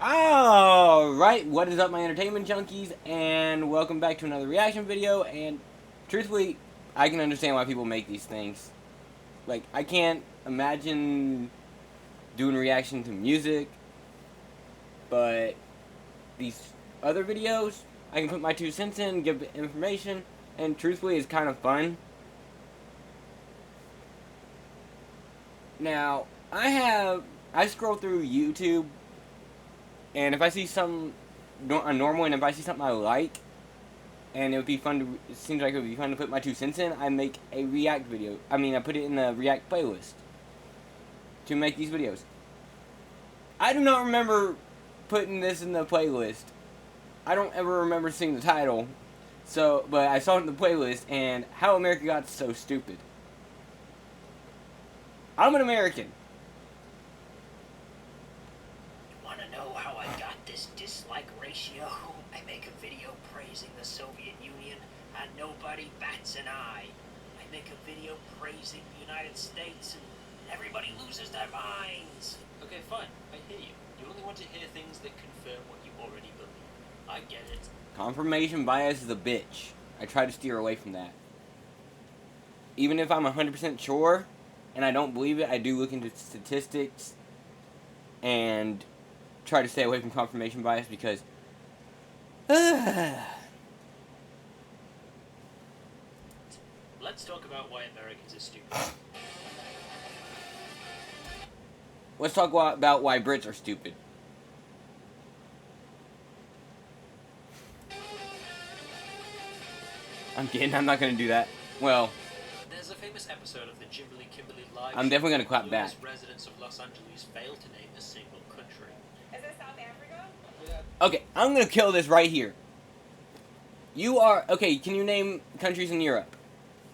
Alright, what is up my entertainment junkies, and welcome back to another reaction video, and truthfully, I can understand why people make these things. Like, I can't imagine doing a reaction to music, but these other videos, I can put my 2 cents in, give information, and truthfully, it's kind of fun. Now, I scroll through YouTube, and if I see something normal, and if I see something I like, and it would be fun to, it seems like it would be fun to put my 2 cents in, I make a react video. I put it in the react playlist to make these videos. I do not remember putting this in the playlist. I don't ever remember seeing the title. So, but I saw it in the playlist, and How America Got So Stupid. I'm an American. Want to know how I got this dislike ratio? I make a video praising the Soviet Union, and nobody bats an eye. I make a video praising the United States, and everybody loses their minds. Okay, fine. I hear you. You only want to hear things that confirm what you already believe. I get it. Confirmation bias is a bitch. I try to steer away from that. Even if I'm 100% sure, and I don't believe it, I do look into statistics and try to stay away from confirmation bias because Let's talk about why Americans are stupid. let's talk about why Brits are stupid. I'm kidding, I'm not gonna do that. Well, There's a famous episode of the Jimberly Kimberly Live I'm definitely gonna clap show. back. US residents of Los Angeles fail to name a single country. Is it South Africa? Okay, I'm gonna kill this right here. Okay, can you name countries in Europe?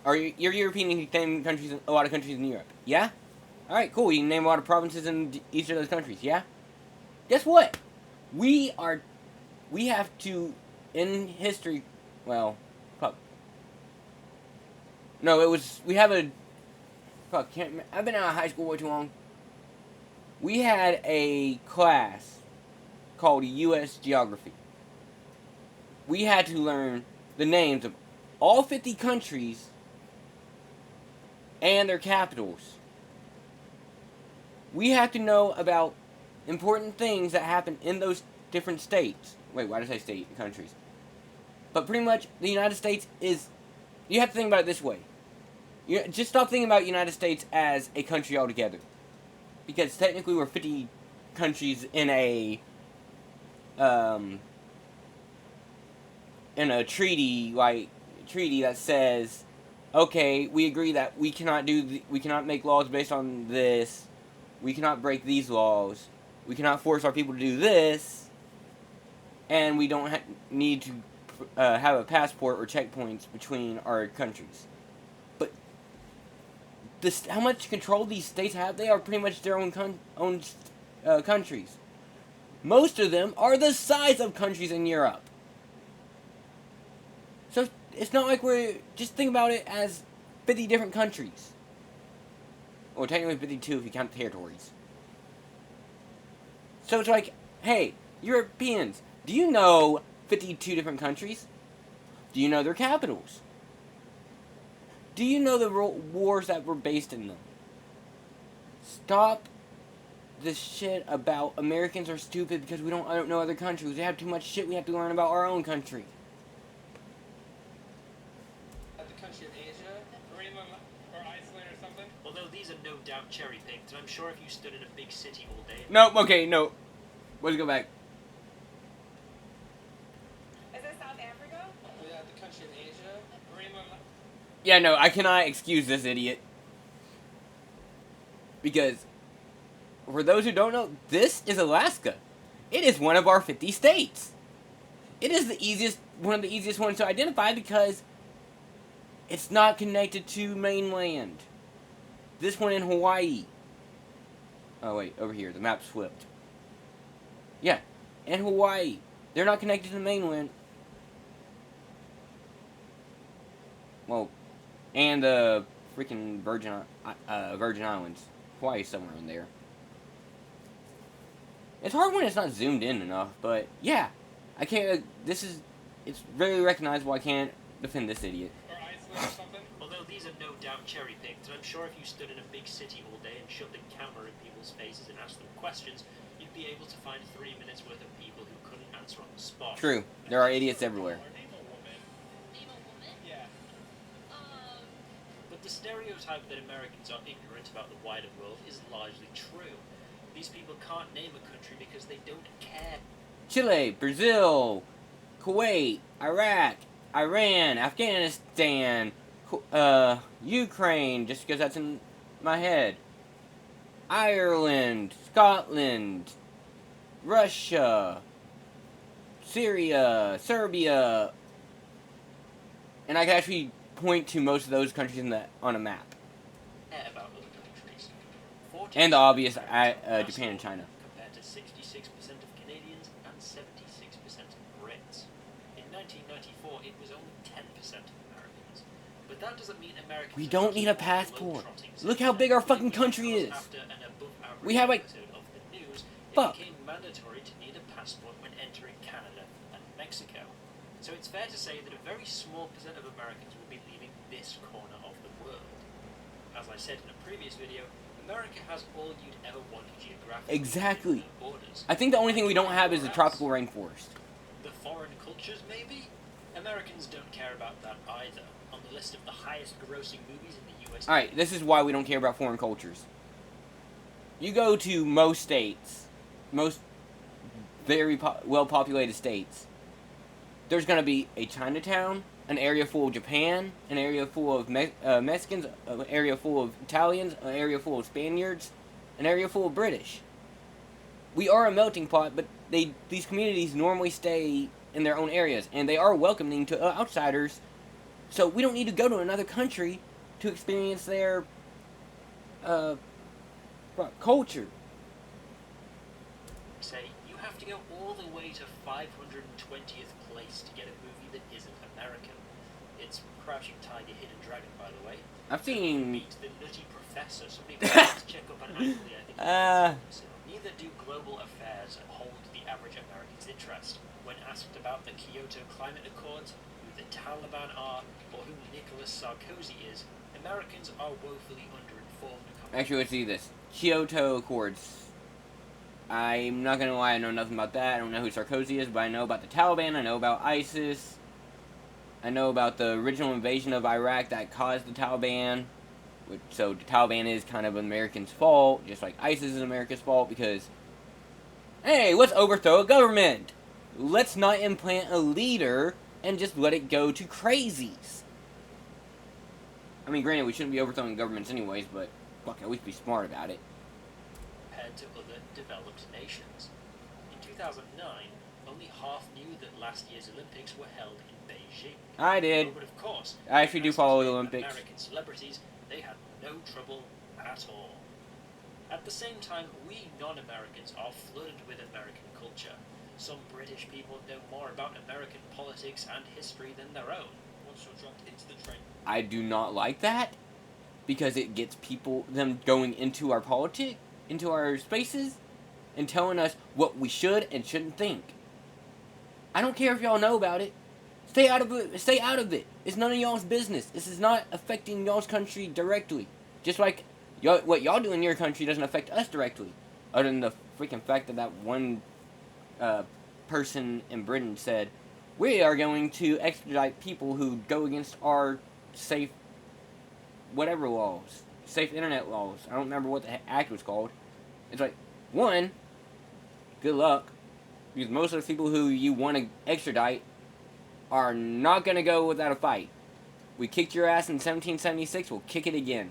Or you're European, you can name countries, a lot of countries in Europe. Yeah? Alright, cool. You can name a lot of provinces in each of those countries. Yeah? Guess what? We have to, in history, well, fuck. No, we have a, fuck, I've been out of high school way too long. We had a class called U.S. Geography. We had to learn the names of all 50 countries and their capitals. We have to know about important things that happen in those different states. Wait, why did I say state? Countries. But pretty much, the United States is... You have to think about it this way. Just stop thinking about United States as a country altogether. Because technically we're 50 countries in a treaty that says, okay, we agree that we cannot make laws based on this. We cannot break these laws. We cannot force our people to do this. And we don't need to have a passport or checkpoints between our countries. But how much control these states have? They are pretty much their own countries. Most of them are the size of countries in Europe. So it's not like just think about it as 50 different countries. Or technically 52 if you count the territories. So it's like, hey, Europeans, do you know 52 different countries? Do you know their capitals? Do you know the wars that were based in them? Stop this shit about Americans are stupid because I don't know other countries. We have too much shit we have to learn about our own country. The country of Asia, Greenland, or Iceland or something? Although these are no doubt cherry-picked, and I'm sure if you stood in a big city all day... No, okay, no. Let's go back. Is it South Africa? Yeah, the country of Asia, Greenland. Yeah, no, I cannot excuse this idiot. Because, for those who don't know, this is Alaska. It is one of our 50 states. It is one of the easiest ones to identify because it's not connected to mainland. This one in Hawaii. Oh wait, over here, the map's flipped. Yeah, and Hawaii. They're not connected to the mainland. Well, and the freaking Virgin Islands. Hawaii's somewhere in there. It's hard when it's not zoomed in enough, but yeah. I can't, it's very recognizable. I can't defend this idiot. Or Iceland or something. Although these are no doubt cherry-picked, and I'm sure if you stood in a big city all day and shoved a camera in people's faces and asked them questions, you'd be able to find 3 minutes worth of people who couldn't answer on the spot. True. There are idiots everywhere. Or name a woman. Name a woman? Yeah. But the stereotype that Americans are ignorant about the wider world is largely true. These people can't name a country because they don't care. Chile, Brazil, Kuwait, Iraq, Iran, Afghanistan, Ukraine, just because that's in my head. Ireland, Scotland, Russia, Syria, Serbia, and I can actually point to most of those countries on a map. About other countries. And the obvious, 40% Japan and China. Compared to 66% of Canadians and 76% of Brits. In 1994, it was only 10% of Americans. But that doesn't mean Americans. We don't need a passport. Look how big our fucking country is. After an above-average We have, like, episode of the news, fuck. it became mandatory to need a passport when entering Canada and Mexico. So it's fair to say that a very small percent of Americans will be leaving this corner of the world. As I said in a previous video, America has all you'd ever want geographically. Exactly. within borders. I think the only thing we don't have is the tropical rainforest. The foreign cultures, maybe? Americans don't care about that either. On the list of the highest grossing movies in the US. Alright, this is why we don't care about foreign cultures. You go to most states, most very well-populated states, there's going to be a Chinatown, an area full of Japan, an area full of Mexicans, an area full of Italians, an area full of Spaniards, an area full of British. We are a melting pot, but these communities normally stay in their own areas, and they are welcoming to outsiders, so we don't need to go to another country to experience their culture. Say, you have to go all the way to 520th place to get a movie that isn't American. It's Crouching Tiger, Hidden Dragon, by the way. I've seen... Meet the Nutty Professor. Somebody please check up on Ashley, I think. Neither do global affairs hold the average American's interest. When asked about the Kyoto Climate Accords, who the Taliban are, or who Nicolas Sarkozy is, Americans are woefully underinformed. Actually, let's see this. Kyoto Accords. I'm not gonna lie, I know nothing about that. I don't know who Sarkozy is, but I know about the Taliban, I know about ISIS. I know about the original invasion of Iraq that caused the Taliban. So the Taliban is kind of Americans' fault, just like ISIS is America's fault, because, hey, let's overthrow a government. Let's not implant a leader and just let it go to crazies. I mean, granted, we shouldn't be overthrowing governments anyways, but fuck, at least be smart about it. Compared to other developed nations. In 2009, only half knew that last year's Olympics were held in Beijing. I did. But of course, I actually do follow the as Olympics. American celebrities, they had no trouble at all. At the same time, we non-Americans are flooded with American culture. Some British people know more about American politics and history than their own. Once you're dropped into the train. I do not like that, because it gets them going into our politics, into our spaces, and telling us what we should and shouldn't think. I don't care if y'all know about it. Stay out of it. Stay out of it. It's none of y'all's business. This is not affecting y'all's country directly. Just like what y'all do in your country doesn't affect us directly. Other than the freaking fact that one person in Britain said, we are going to extradite people who go against our safe whatever laws. Safe internet laws. I don't remember what the act was called. It's like, one, good luck. Because most of the people who you want to extradite are not going to go without a fight. We kicked your ass in 1776, we'll kick it again.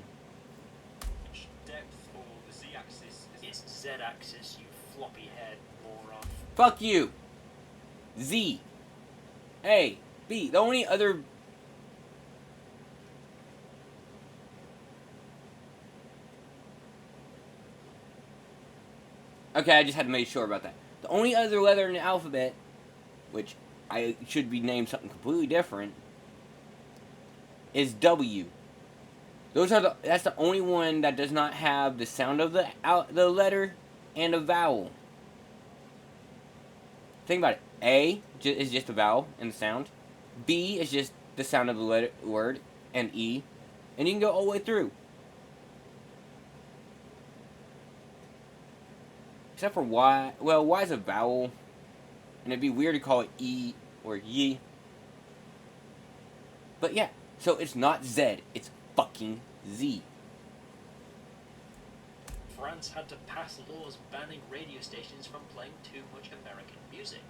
Which depth or the z-axis is It's Z-axis, you floppy head moron. Fuck you. Z. A. B. The only other... Okay, I just had to make sure about that. The only other letter in the alphabet, which I should be named something completely different, is W. That's the only one that does not have the sound of the letter and a vowel. think about it. A is just a vowel in the sound. B is just the sound of the word, and E, and you can go all the way through. Except for Y. Well, Y is a vowel, and it'd be weird to call it E or Y. But yeah, so it's not Z, it's fucking Z. France had to pass laws banning radio stations from playing too much American music.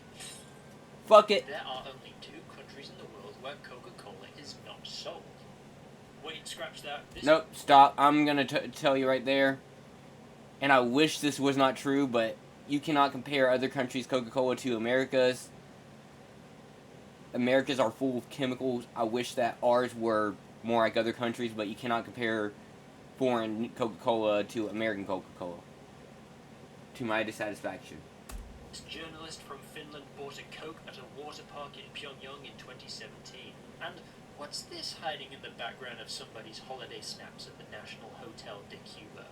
Fuck it. There are only 2 countries in the world where Coca-Cola is not sold. Wait, scratch that. Nope, stop. I'm gonna tell you right there. And I wish this was not true, but you cannot compare other countries' Coca-Cola to America's. America's are full of chemicals. I wish that ours were more like other countries, but you cannot compare foreign Coca-Cola to American Coca-Cola. To my dissatisfaction. This journalist from Finland bought a Coke at a water park in Pyongyang in 2017. And what's this hiding in the background of somebody's holiday snaps at the National Hotel de Cuba?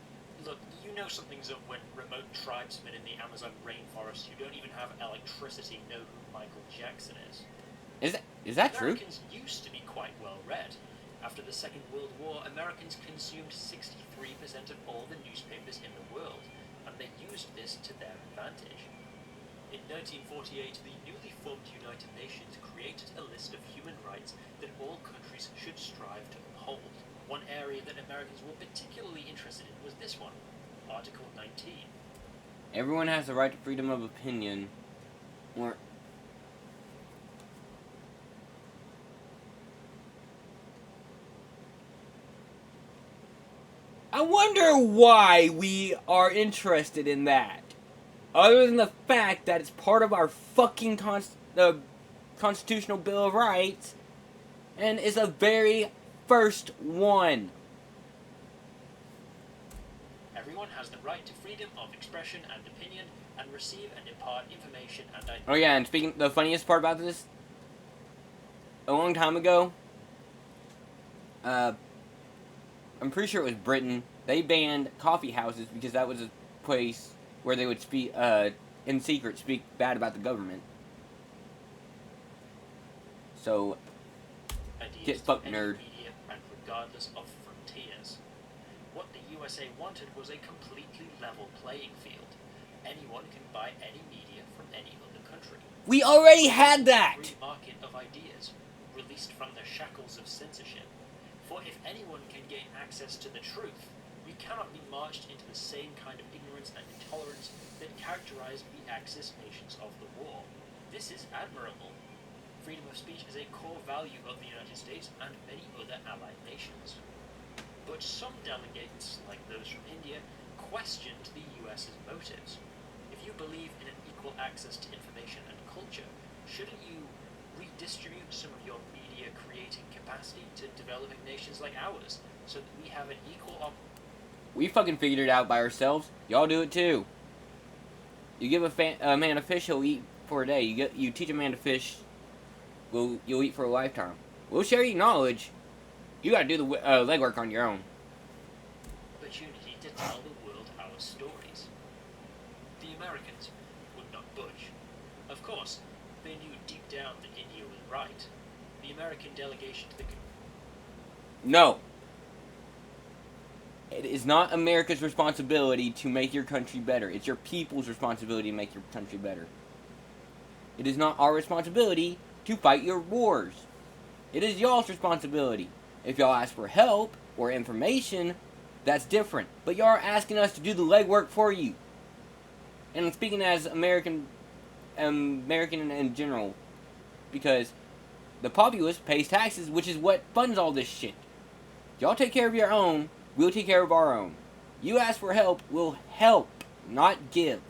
Look, you know something's up when remote tribesmen in the Amazon rainforest who don't even have electricity know who Michael Jackson is. Is that true? Americans used to be quite well read. After the Second World War, Americans consumed 63% of all the newspapers in the world, and they used this to their advantage. In 1948, the newly formed United Nations created a list of human rights that all countries should strive to uphold. One area that Americans were particularly interested in was this one, Article 19. Everyone has the right to freedom of opinion. Or I wonder why we are interested in that. Other than the fact that it's part of our fucking Constitutional Bill of Rights, and is the very first one. Everyone has the right to freedom of expression and opinion, and receive and impart information and ideas. Oh yeah, and speaking, the funniest part about this, a long time ago, I'm pretty sure it was Britain, they banned coffee houses because that was a place where they would speak, in secret, speak bad about the government. So, Ideas get to fucked, any nerd. media and regardless of frontiers. What the USA wanted was a completely level playing field. Anyone can buy any media from any other country. We already had that! Free market of ideas, released from the shackles of censorship. For if anyone can gain access to the truth, we cannot be marched into the same kind of ignorance and intolerance that characterized the Axis nations of the war. This is admirable. Freedom of speech is a core value of the United States and many other allied nations. But some delegates, like those from India, questioned the US's motives. If you believe in an equal access to information and culture, shouldn't you redistribute some of your media creating capacity to developing nations like ours, so that we have an equal We fucking figured it out by ourselves. Y'all do it too. You give a man a fish, he'll eat for a day. You teach a man to fish, you'll eat for a lifetime. We'll share your knowledge. You gotta do the legwork on your own. opportunity to tell the world our stories. The Americans would not budge. Of course, they knew deep down that India was right. The American delegation to the No. It is not America's responsibility to make your country better. It's your people's responsibility to make your country better. It is not our responsibility to fight your wars. It is y'all's responsibility. If y'all ask for help or information, that's different. But y'all are asking us to do the legwork for you. And I'm speaking as American in general. Because the populace pays taxes, which is what funds all this shit. Y'all take care of your own, we'll take care of our own. You ask for help, we'll help, not give.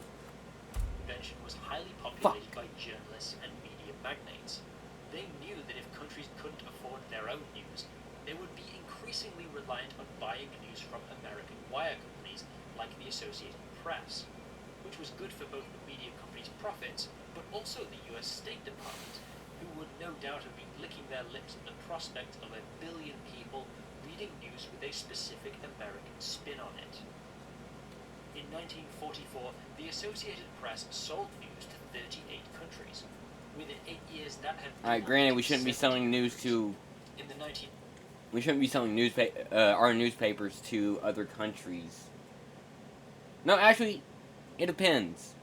convention was highly populated by journalists and media magnates. They knew that if countries couldn't afford their own news, they would be increasingly reliant on buying news from American wire companies like the Associated Press, which was good for both the media companies' profits, but also the US State Department, who would no doubt have been licking their lips at the prospect of 1 billion people reading news with a specific American spin on it. In 1944, the Associated Press sold news to 38 countries, 8 years, that had Alright, granted, we shouldn't be selling news to... In the 19... We shouldn't be selling our newspapers to other countries. No, actually, it depends.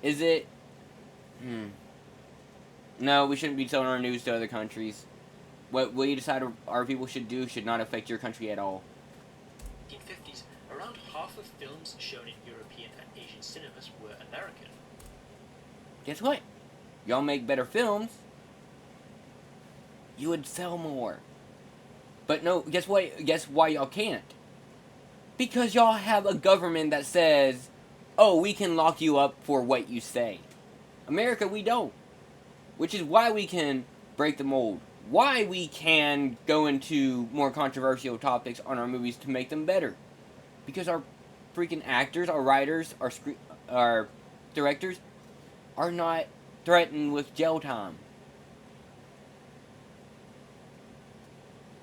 Is it... No, we shouldn't be selling our news to other countries. What we decide our people should do should not affect your country at all. 1950s, around half of films shown in European and Asian cinemas were American. Guess what? Y'all make better films, you would sell more. But no, guess what? Guess why y'all can't? Because y'all have a government that says, oh, we can lock you up for what you say. America, we don't. Which is why we can break the mold. Why we can go into more controversial topics on our movies to make them better. Because our freaking actors, our writers, our directors are not threatened with jail time.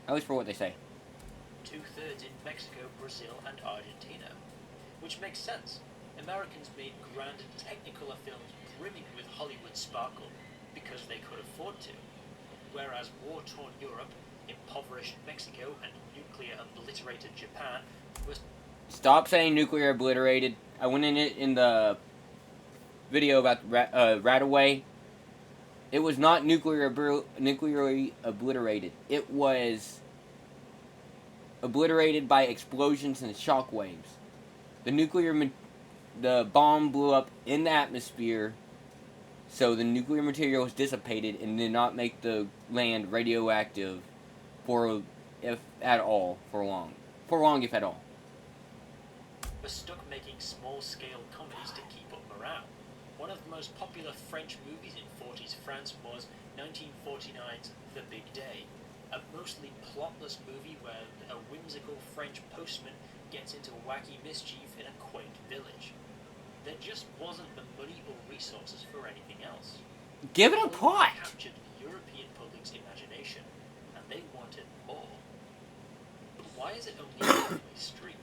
At least for what they say. 2/3 in Mexico, Brazil, and Argentina. Which makes sense. Americans made grand technicolor films brimming with Hollywood sparkle because they could afford to. Whereas war-torn Europe, impoverished Mexico, and nuclear-obliterated Japan was... Stop saying nuclear obliterated. I went in video about Radaway. It was not nuclearly obliterated. It was obliterated by explosions and shockwaves. The bomb blew up in the atmosphere, so the nuclear material was dissipated and did not make the land radioactive for long, if at all. Was stuck making small-scale comedies to keep up morale. One of the most popular French movies in 40s France was 1949's The Big Day, a mostly plotless movie where a whimsical French postman gets into wacky mischief in a quaint village. There just wasn't the money or resources for anything else. Give it a Hollywood plot! captured the European public's imagination, and they wanted more. But why is it only a one-way street?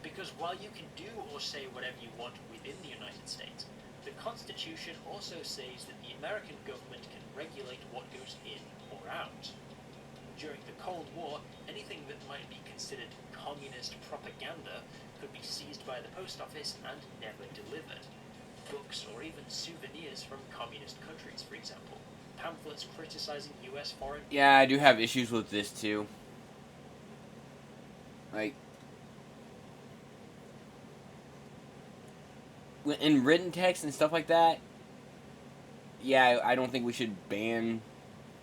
Because while you can do or say whatever you want within the United States, the Constitution also says that the American government can regulate what goes in or out. During the Cold War, anything that might be considered communist propaganda could be seized by the post office and never delivered. Books or even souvenirs from communist countries, for example. Pamphlets criticizing US foreign... Yeah, I do have issues with this too. Like, in written text and stuff like that, yeah, I don't think we should ban,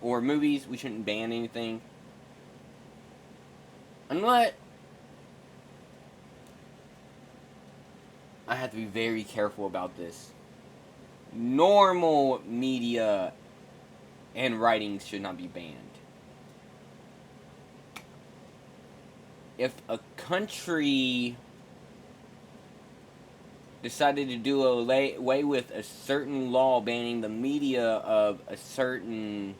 or movies, we shouldn't ban anything. Unless, I have to be very careful about this. Normal media and writings should not be banned. If a country decided to do away with a certain law banning the media of a certain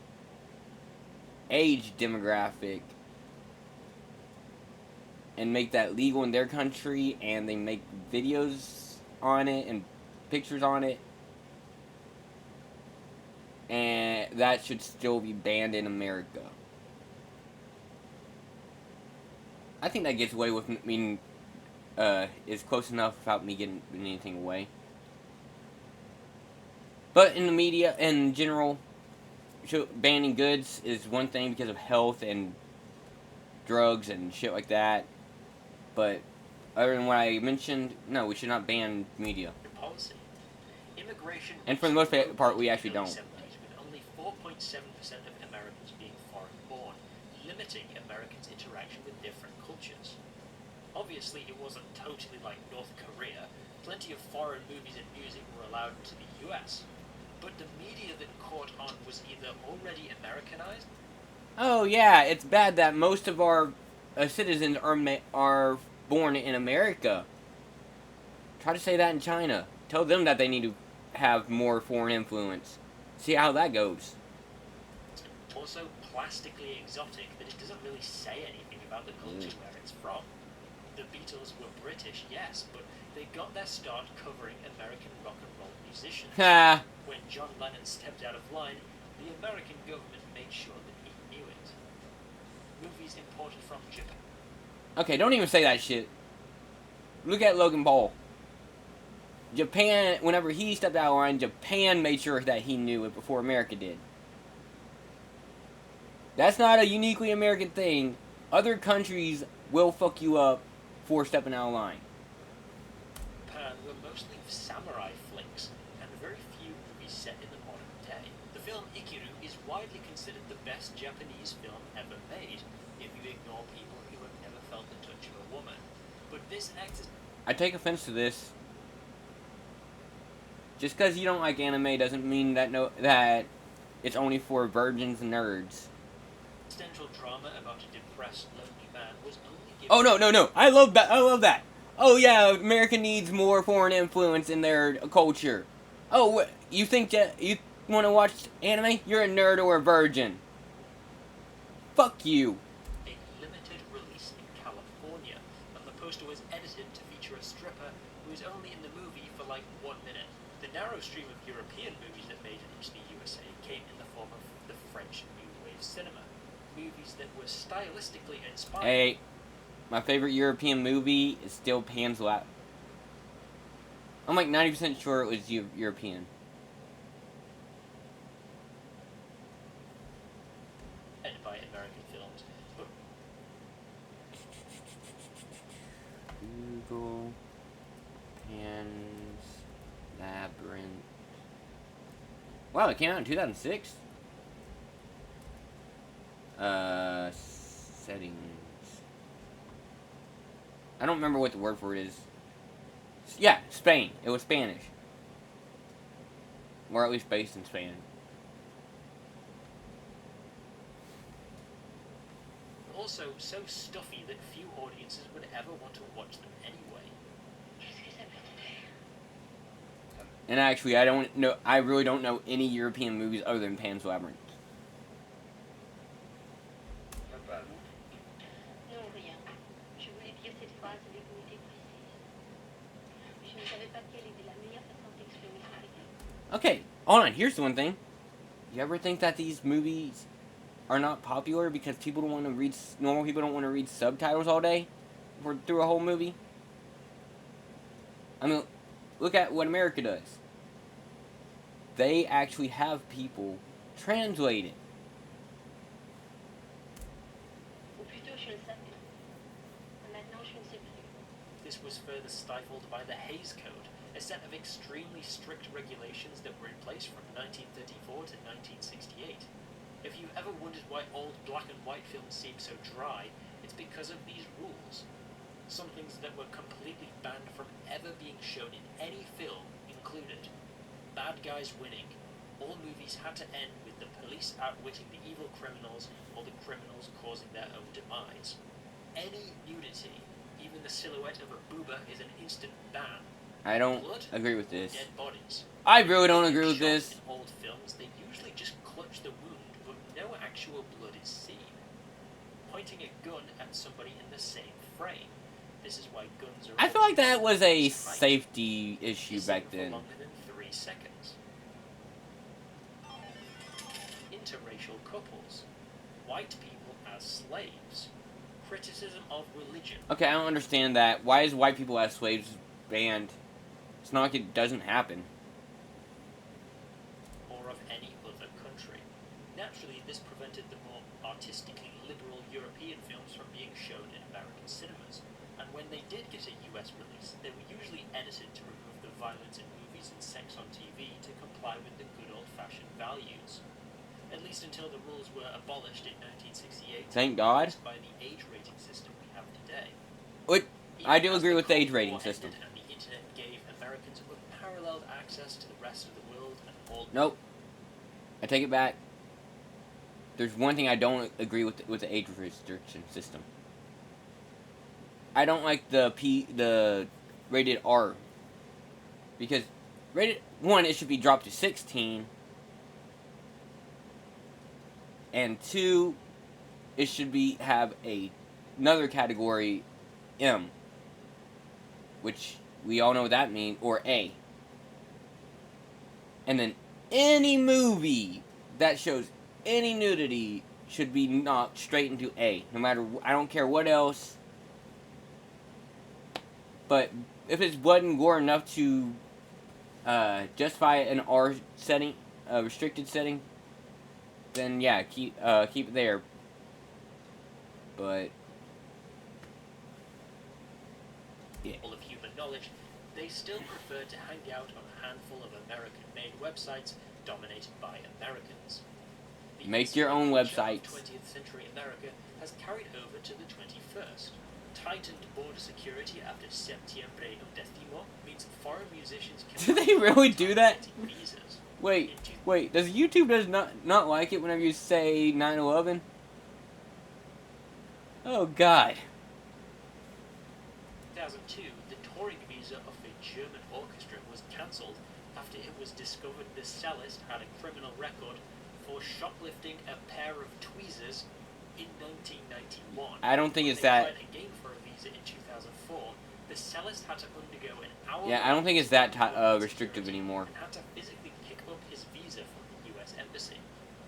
age demographic and make that legal in their country, and they make videos on it and pictures on it, and that should still be banned in America. I think that gets away with is close enough without me getting anything away. But in the media, in general, banning goods is one thing because of health and drugs and shit like that. But other than what I mentioned, no, we should not ban media. policy. Immigration... And for the most part, we actually don't. With only 4.7% of Americans being foreign-born, limiting Americans' interaction with different cultures. Obviously, it wasn't totally like North Korea. Plenty of foreign movies and music were allowed into the US. But the media that caught on was either already Americanized... Oh yeah, it's bad that most of our citizens are born in America. Try to say that in China. Tell them that they need to have more foreign influence. See how that goes. Also plastically exotic that it doesn't really say anything about the culture where it's from. The Beatles were British, yes, but they got their start covering American rock and roll musicians. Ha! When John Lennon stepped out of line, the American government made sure that he knew it. Movies imported from Japan. Okay, don't even say that shit. Look at Logan Paul. Japan, whenever he stepped out of line, Japan made sure that he knew it before America did. That's not a uniquely American thing. Other countries will fuck you up for stepping out of line. Japan were mostly samurai flicks, and very few movies set in the modern day. The film Ikiru is widely considered the best Japanese film ever made, if you ignore people who have never felt the touch of a woman. But this actor's I take offense to this. Just because you don't like anime doesn't mean that it's only for virgins and nerds. existential drama about a depressed, lonely man was only given... Oh, no. I love that. Oh, yeah, America needs more foreign influence in their culture. Oh, you think that you want to watch anime? You're a nerd or a virgin. Fuck you. a limited release in California, and the poster was edited to feature a stripper who was only in the movie for like 1 minute. The narrow stream of European movies that made it into the USA came in the form of the French New Wave cinema. Movies that were stylistically inspired. Hey, my favorite European movie is still Pan's Lap. I'm like 90% sure it was European. By American films, but Google Pan's Labyrinth. Wow, it came out in 2006. Settings. I don't remember what the word for it is. Yeah, Spain. It was Spanish. Or at least based in Spain. also so stuffy that few audiences would ever want to watch them anyway. And actually, I really don't know any European movies other than Pan's Labyrinth. Non, rien. Je voulais dire cette phrase avec une idée précise. Je ne savais pas quelle était la meilleure façon d'exprimer cette idée. Okay, hold on. Here's the one thing. You ever think that these movies are not popular because people don't want to read, normal people don't want to read subtitles all day through a whole movie? I mean, look at what America does. They actually have people translate it. Ou plutôt, je le savais. Maintenant, je ne sais plus. This was further stifled by the Hays Code, a set of extremely strict regulations that were in place from 1934 to 1968. If you ever wondered why old black and white films seem so dry, it's because of these rules. Some things that were completely banned from ever being shown in any film included bad guys winning. All movies had to end with the police outwitting the evil criminals or the criminals causing their own demise. Any nudity, even the silhouette of a booba, is an instant ban. I don't Blood, agree with this. dead bodies. I really don't agree with Shots this. In old films, they usually just clutch the wound, but no actual blood is seen. Pointing a gun at somebody in the same frame. This is why guns are. I feel like that was a Right. safety issue Kissing back for then. longer than 3 seconds. Interracial couples. White people as slaves. Criticism of religion. Okay, I don't understand that. Why is white people as slaves banned? It's not like it doesn't happen. Or of any other country. Naturally, this prevented the more artistically liberal European films from being shown in American cinemas, and when they did get a US release, they were usually edited to remove the violence in movies and sex on TV to comply with the good old-fashioned values. At least until the rules were abolished in 1968. Thank God. By the age rating system we have today. I do Even as agree with the age Cold rating War system. ended and the internet gave Americans unparalleled access to the rest of the world and all. Nope. I take it back. There's one thing I don't agree with the age restriction system. I don't like the rated R. Because rated 1, it should be dropped to 16. And 2, it should have another category, M, which we all know what that means, or A. And then any movie that shows any nudity should be knocked straight into A. No matter, I don't care what else. But if it's blood and gore enough to justify an R setting, a restricted setting, then yeah, keep it there. But yeah. All of human knowledge, they still prefer to hang out on a handful of American-made websites dominated by Americans. The Make your own culture of websites. 20th century America has carried over to the 21st. Tightened border security after Septiembre Undécimo means foreign musicians can Do they really do that? visas. Wait, does YouTube not like it whenever you say 9/11? Oh God. 2002, the touring visa of a German orchestra was cancelled after it was discovered the cellist had a criminal record for shoplifting a pair of tweezers in 1991. I don't think it's When they that. tried again for a visa in 2004, the cellist had to undergo an hour. Yeah, I don't think it's that restrictive anymore. And had to physically pick up his visa from the U.S. Embassy.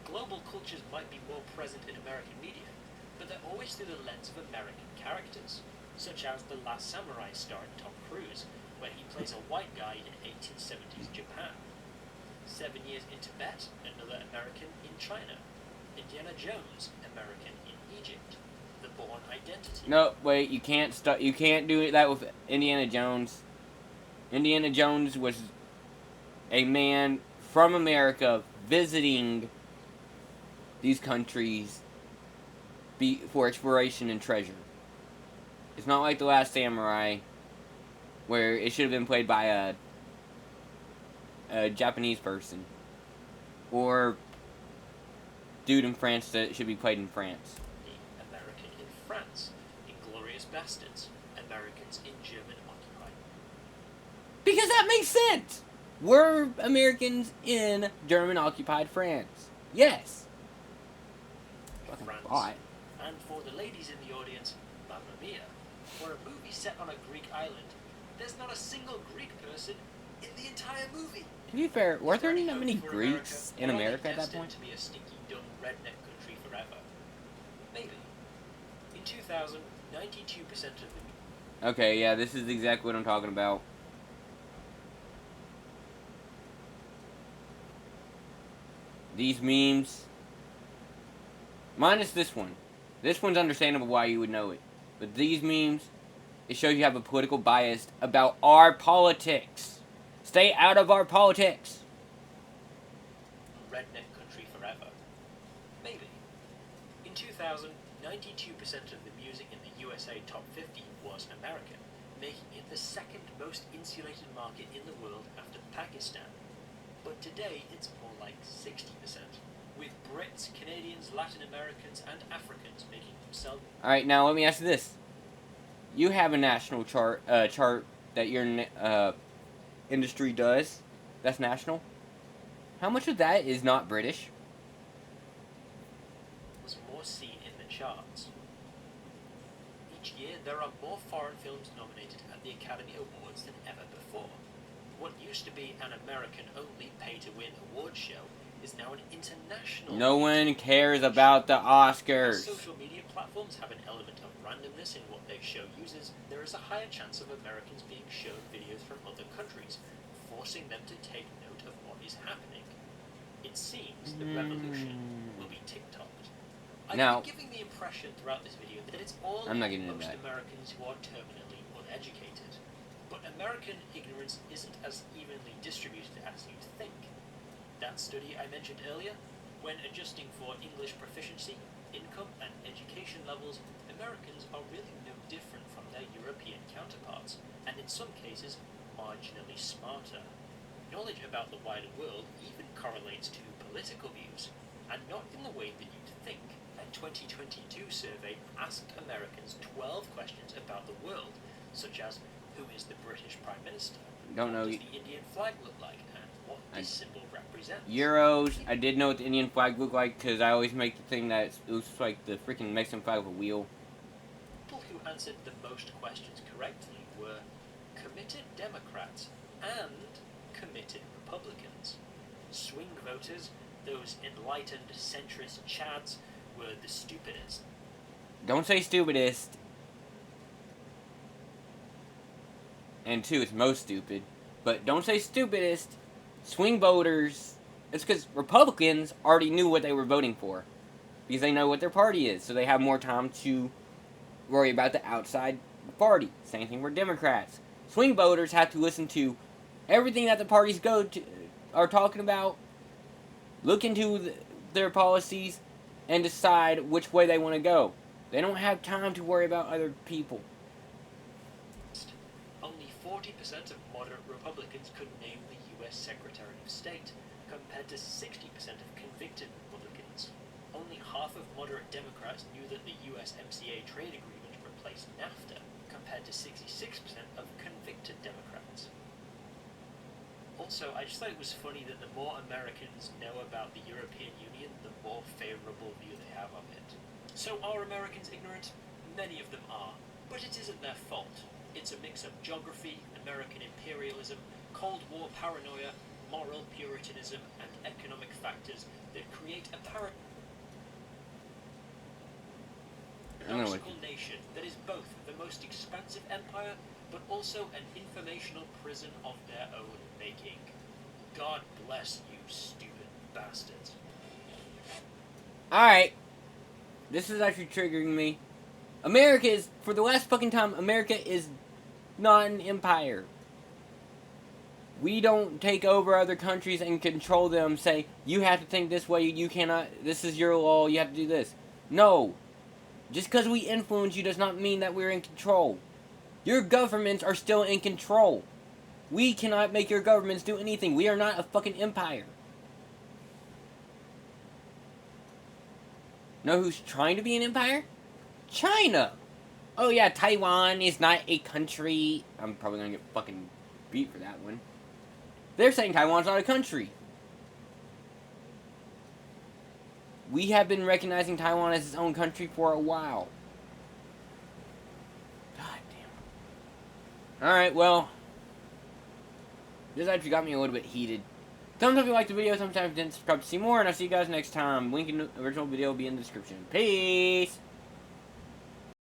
Global cultures might be more present in American media, but they're always through the lens of American characters, such as The Last Samurai starring Tom Cruise, where he plays a white guy in 1870s Japan. 7 Years in Tibet, another American in China. Indiana Jones, American in Egypt. The Bourne Identity. No, wait, you can't You can't do that with Indiana Jones. Indiana Jones was a man from America visiting these countries for exploration and treasure. It's not like The Last Samurai, where it should have been played by a Japanese person, or dude in France that should be played in France. The American in France. Inglourious Bastards. Americans in German occupied. Because that makes sense! We're Americans in German-occupied France. Yes. Fucking France. bot. And for the ladies in the audience, Mamma Mia. For a movie set on a Greek island, there's not a single Greek person in the entire movie. To be fair, weren't there Is that any many hope for Greeks in or are they America at that destined point? to be a stinky, dumb redneck country forever? Maybe. In 2000, 92% of the Okay, yeah, this is exactly what I'm talking about. These memes. Minus this one. This one's understandable why you would know it. But these memes, it shows you have a political bias about our politics. Stay out of our politics. redneck country forever. Maybe. In 2000, 92% of the music in the USA Top 50 was American, making it the second most insulated market in the world after Pakistan. But today, it's more like 60%, with Brits, Canadians, Latin Americans, and Africans making themselves. Alright, now let me ask you this. You have a national chart that your industry does. That's national. How much of that is not British? Was more seen in the charts. Each year, there are more foreign films nominated at the Academy Awards than ever before. What used to be an American-only pay-to-win award show is now an international. No one cares about the Oscars. As social media platforms have an element of randomness in what they show users, there is a higher chance of Americans being shown videos from other countries, forcing them to take note of what is happening. It seems the revolution will be TikToked. I've Now- been giving the impression throughout this video that it's all I'm not getting into most that. Americans who are terminally uneducated. But American ignorance isn't as evenly distributed as you'd think. That study I mentioned earlier, when adjusting for English proficiency, income, and education levels, Americans are really no different from their European counterparts, and in some cases, marginally smarter. Knowledge about the wider world even correlates to political views, and not in the way that you'd think. A 2022 survey asked Americans 12 questions about the world, such as who is the British Prime Minister? Don't know. What does the Indian flag look like, and what this symbol represents? Euros. I did know what the Indian flag looked like because I always make the thing that it looks like the freaking Mexican flag with a wheel. People who answered the most questions correctly were committed Democrats and committed Republicans. Swing promoters, those enlightened centrist chads, were the stupidest. Don't say stupidest. And 2, it's most stupid. But don't say stupidest. Swing voters. It's because Republicans already knew what they were voting for. Because they know what their party is. So they have more time to worry about the outside party. Same thing with Democrats. Swing voters have to listen to everything that the parties are talking about. Look into their policies. And decide which way they want to go. They don't have time to worry about other people. Only 40% of moderate Republicans could name the U.S. Secretary of State, compared to 60% of convicted Republicans. Only half of moderate Democrats knew that the USMCA trade agreement replaced NAFTA, compared to 66% of convicted Democrats. Also, I just thought it was funny that the more Americans know about the European Union, the more favourable view they have of it. So are Americans ignorant? Many of them are, but it isn't their fault. It's a mix of geography, American imperialism, Cold War paranoia, moral puritanism, and economic factors that create a paradoxical nation that is both the most expansive empire, but also an informational prison of their own making. God bless you, stupid bastards. Alright. This is actually triggering me. America is, for the last fucking time, America is not an empire. We don't take over other countries and control them, say, you have to think this way, you cannot, this is your law, you have to do this. No. Just because we influence you does not mean that we're in control. Your governments are still in control. We cannot make your governments do anything. We are not a fucking empire. Know who's trying to be an empire? China! Oh yeah, Taiwan is not a country. I'm probably gonna get fucking beat for that one. They're saying Taiwan's not a country. We have been recognizing Taiwan as its own country for a while. God damn. Alright, well. This actually got me a little bit heated. Thumbs up if you liked the video, sometimes didn't subscribe to see more, and I'll see you guys next time. Link in the original video will be in the description. Peace!